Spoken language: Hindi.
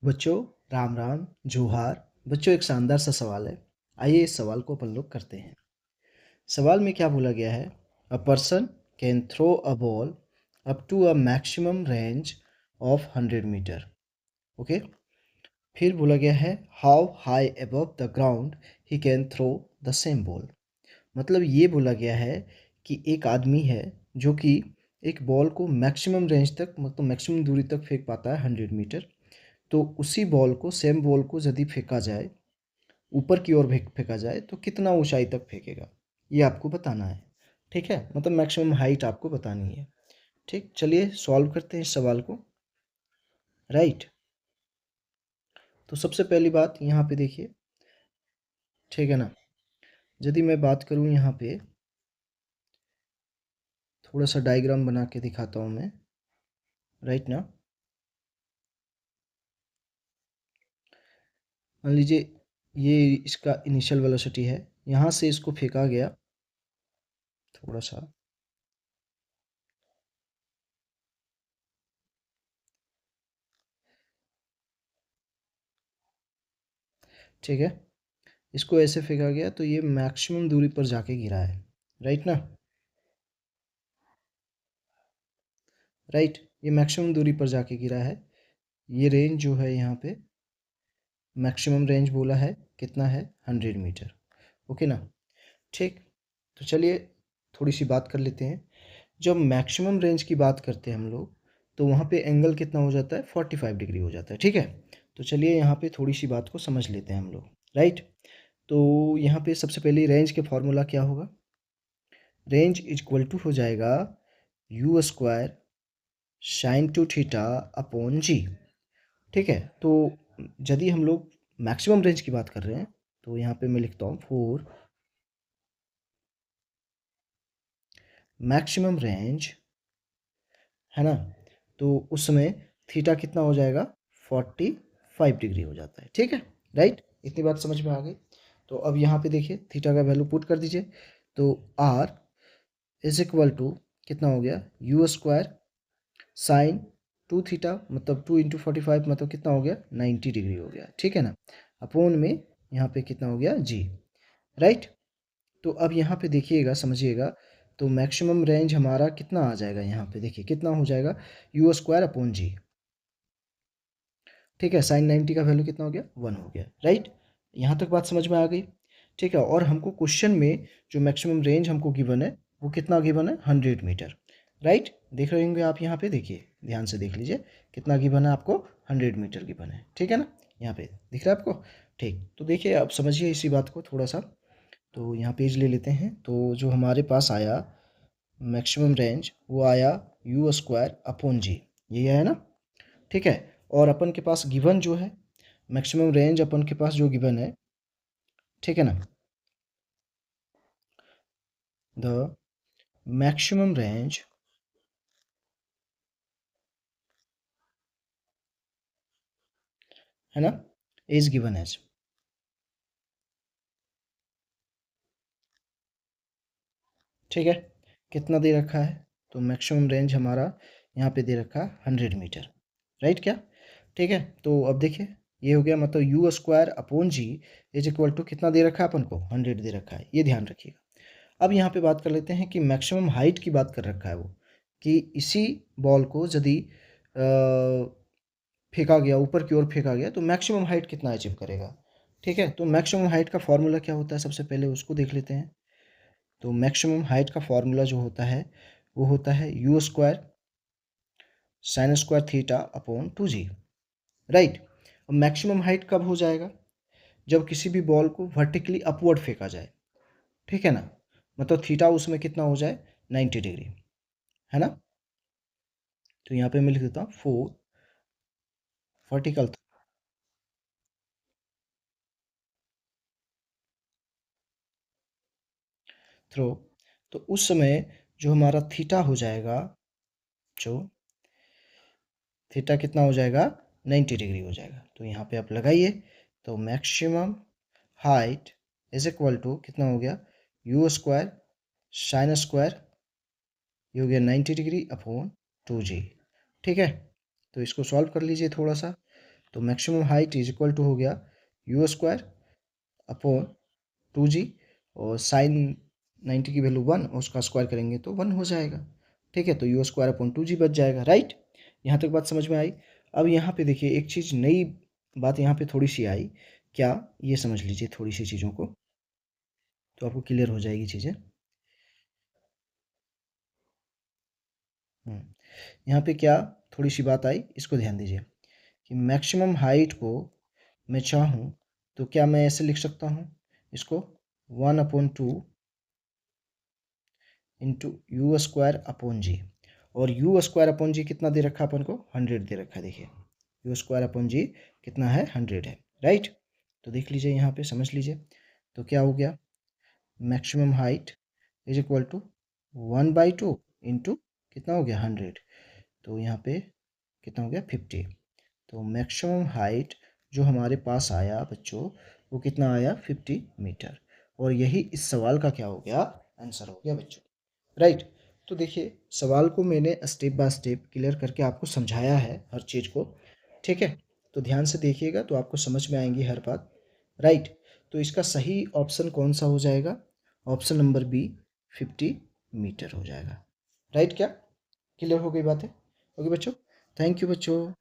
बच्चों राम राम जोहार। बच्चों एक शानदार सा सवाल है। आइए इस सवाल को अपन लोग करते हैं। सवाल में क्या बोला गया है? A person can throw a ball up to a maximum range of 100 metre. Okay. फिर बोला गया है how high above the ground he can throw the same ball. मतलब ये बोला गया है कि एक आदमी है जो कि एक बॉल को मैक्सिमम रेंज तक, मतलब मैक्सिमम दूरी तक फेंक पाता है 100 मीटर। तो उसी बॉल को, सेम बॉल को यदि फेंका जाए, ऊपर की ओर फेंका जाए तो कितना ऊंचाई तक फेंकेगा, ये आपको बताना है। ठीक है, मतलब मैक्सिमम हाइट आपको बतानी है। ठीक, चलिए सॉल्व करते हैं इस सवाल को। राइट। तो सबसे पहली बात यहाँ पे देखिए, ठीक है ना, यदि मैं बात करूँ यहाँ पे, थोड़ा सा डायग्राम बना के दिखाता हूँ मैं। राइट ना, मान लीजिए ये इसका इनिशियल वेलोसिटी है, यहाँ से इसको फेंका गया थोड़ा सा, ठीक है, इसको ऐसे फेंका गया तो ये मैक्सिमम दूरी पर जाके गिरा है। राइट ना, राइट, ये मैक्सिमम दूरी पर जाके गिरा है। ये रेंज जो है यहाँ पे मैक्सिमम रेंज बोला है, कितना है? 100 मीटर। ओके ना। ठीक, तो चलिए थोड़ी सी बात कर लेते हैं। जब मैक्सिमम रेंज की बात करते हैं हम लोग, तो वहाँ पे एंगल कितना हो जाता है? 45 डिग्री हो जाता है। ठीक है, तो चलिए यहाँ पे थोड़ी सी बात को समझ लेते हैं हम लोग। राइट, तो यहाँ पे सबसे पहले रेंज के फॉर्मूला क्या होगा? रेंज इक्वल टू हो जाएगा U square sine two theta upon G. ठीक है, तो यदि हम लोग मैक्सिमम रेंज की बात कर रहे हैं तो यहाँ पे मैं लिखता हूँ फोर मैक्सिमम रेंज, है ना, तो उस समय थीटा कितना हो जाएगा? 45 डिग्री हो जाता है। ठीक है, राइट, इतनी बात समझ में आ गई। तो अब यहाँ पे देखिए थीटा का वैल्यू पुट कर दीजिए, तो आर इज इक्वल टू कितना हो गया? You square sine two theta, मतलब 2 × 45 मतलब कितना हो गया? 90 डिग्री हो गया। ठीक है ना, अपोन में यहाँ पे कितना हो गया? जी। राइट, तो अब यहाँ पे देखिएगा, समझिएगा, तो मैक्सिमम रेंज हमारा कितना आ जाएगा? यहाँ पे देखिए कितना हो जाएगा? U square upon G. ठीक है, साइन 90 का वैल्यू कितना हो गया? 1 हो गया। राइट, यहाँ तक बात समझ में आ गई। ठीक है, और हमको क्वेश्चन में जो मैक्सिमम रेंज हमको गिवन है वो कितना गिवन है? 100 मीटर। राइट, देख रहे होंगे आप यहाँ पे, देखिए ध्यान से देख लीजिए कितना गिवन है आपको? 100 मीटर गिवन है। ठीक है ना, यहाँ पे दिख रहा है आपको? ठीक, तो देखिए आप समझिए इसी बात को थोड़ा सा। तो यहाँ पेज ले लेते हैं, तो जो हमारे पास आया मैक्सिमम रेंज वो आया यू स्क्वायर अपॉन जी, यही है ना? ठीक है, और अपन के पास गिवन जो है मैक्सिमम रेंज, अपन के पास जो गिवन है, ठीक है ना, द मैक्सिमम रेंज है ना, इज गिवन एज, ठीक है, कितना दे रखा है? तो मैक्सिमम रेंज हमारा यहाँ पे दे रखा है 100 मीटर। राइट क्या? ठीक है, तो अब देखिए ये हो गया, मतलब u square upon g is equal to कितना दे रखा है अपन को? 100 दे रखा है, ये ध्यान रखिएगा। अब यहाँ पे बात कर लेते हैं कि मैक्सिमम हाइट की बात कर रखा है वो, कि इसी बॉल को यदि फेंका गया, ऊपर की ओर फेंका गया, तो मैक्सिमम हाइट कितना अचीव करेगा। ठीक है, तो मैक्सिमम हाइट का फॉर्मूला क्या होता है, सबसे पहले उसको देख लेते हैं। तो मैक्सिमम हाइट का फॉर्मूला जो होता है वो होता है u square sine square theta upon 2 g. Right, अब मैक्सिमम हाइट कब हो जाएगा? जब किसी भी बॉल को वर्टिकली अपवर्ड फेंका जाए। ठीक है ना, मतलब थीटा उसमें कितना हो जाए? 90 डिग्री, है ना। तो यहाँ पे मैं लिख देता हूँ फोर वर्टिकल थ्रो, तो उस समय जो हमारा थीटा हो जाएगा, जो थीटा कितना हो जाएगा? 90 डिग्री हो जाएगा। तो यहाँ पे आप लगाइए, तो maximum height is equal to कितना हो गया? यू स्क्वायर साइन स्क्वायर, ये हो गया 90 डिग्री अपॉन 2 जी। ठीक है, तो इसको सॉल्व कर लीजिए थोड़ा सा। तो maximum height is equal to हो गया यू स्क्वायर अपॉन 2g, और साइन 90 की वैल्यू 1 और उसका स्क्वायर करेंगे तो 1 हो जाएगा। ठीक है, तो यू स्क्वायर अपॉन 2g बच जाएगा। राइट, यहाँ तक बात समझ में आई। अब यहाँ पे देखिए एक चीज़ नई बात यहाँ पे थोड़ी सी आई, क्या ये समझ लीजिए थोड़ी सी चीज़ों को, तो आपको क्लियर हो जाएगी चीज़ें। यहाँ पे क्या थोड़ी सी बात आई, इसको ध्यान दीजिए कि मैक्सिमम हाइट को मैं चाहूँ तो क्या मैं ऐसे लिख सकता हूँ इसको, 1/2 इंटू यू स्क्वायर अपॉन जी, और यू स्क्वायर अपॉन जी कितना दे रखा है अपन को, 100 दे रखा है। देखिए यू स्क्वायर अपॉन जी कितना है, 100 है। राइट, तो देख लीजिए यहाँ पे, समझ लीजिए। तो क्या हो गया, maximum height is equal to 1/2 into कितना हो गया, 100, तो यहाँ पे कितना हो गया, 50। तो मैक्सिमम हाइट जो हमारे पास आया बच्चों, वो कितना आया, 50 मीटर। और यही इस सवाल का क्या हो गया, आंसर हो गया बच्चों। राइट, तो देखिए सवाल को मैंने स्टेप बाय स्टेप क्लियर करके आपको समझाया है हर चीज़ को। ठीक है, तो ध्यान से देखिएगा तो आपको समझ में आएंगी हर बात। राइट, तो इसका सही ऑप्शन कौन सा हो जाएगा, ऑप्शन नंबर बी, 50 मीटर हो जाएगा। राइट, क्या क्लियर हो गई बात है? ओके बच्चों, थैंक यू बच्चों।